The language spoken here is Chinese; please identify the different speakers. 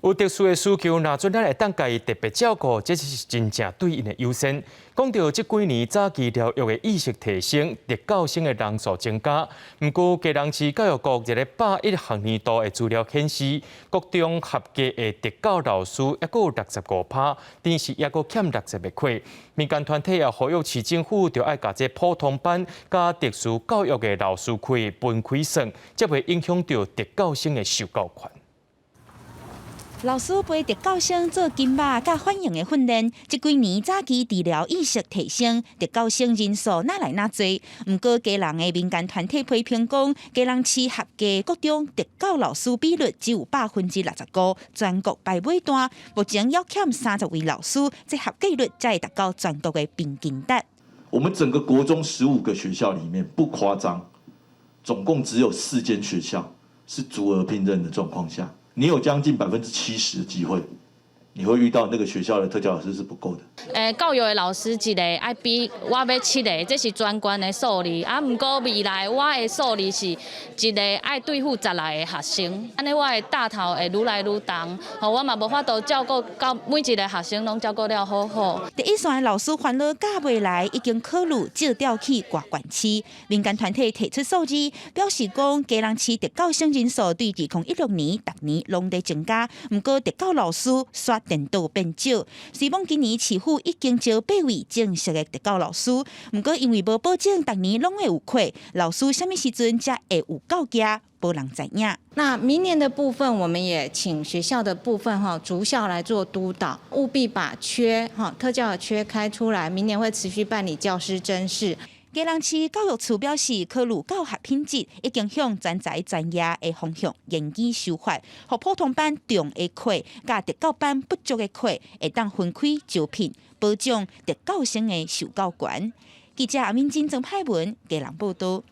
Speaker 1: 有特殊的需求，那阵咱会当家己特别照顾，这是真正对因的优先。讲到这几年早期疗育的意识提升，特教生的人数增加。不过，基隆市教育局一个81学年度的资料显示，国中合格的特教老师还有65%，但是还有欠60个块。民间团体也呼吁市政府就要把这普通班加特殊教育的老师费分开算，才袂影响到特教生的受教权。
Speaker 2: 老师陪特教生做金马甲反应的训练，这几年早期治疗意识提升，特教生人数哪来哪多。不过，基隆的民间团体批评讲，基隆市合格国中特教老师比率只有65%，全国排尾段，目前要欠30位老师，这合格率才会达到全国的平均值。
Speaker 3: 我们整个国中15个学校里面，不夸张，总共只有4间学校是足额聘任的状况下。你有将近70%的机会，你会遇到那个学校的特教老师是不够的。
Speaker 4: 教育的老师一个爱比我要7个，这是全关的数字。不过未来我的数字是一个爱对付10来个学生，安尼我的大头会愈来愈重，我嘛无法度照顾到每一个学生拢照顾了好好。
Speaker 2: 第一线的老师烦恼教未来，已经考虑借调去外县市。民间团体提出数字，表示讲基隆市特教生人数对2016年逐年拢在增加，不过特教老师刷电脑变少。希望今年市府已经招8位正式的特教老师，不过因为无保证逐年拢会有课，老师什么时阵才会有到家，无人知影。
Speaker 5: 那明年的部分，我们也请学校的部分逐校来做督导，务必把特教的缺开出来。明年会持续办理教师甄试。
Speaker 2: 基隆市教育处表示，考虑教学品质，已经向专才专业的方向研究修法，让普通班重的课甲特教班不足的课会当分开招聘，保障特教生的受教权。记者阿敏金曾派文，基隆报道。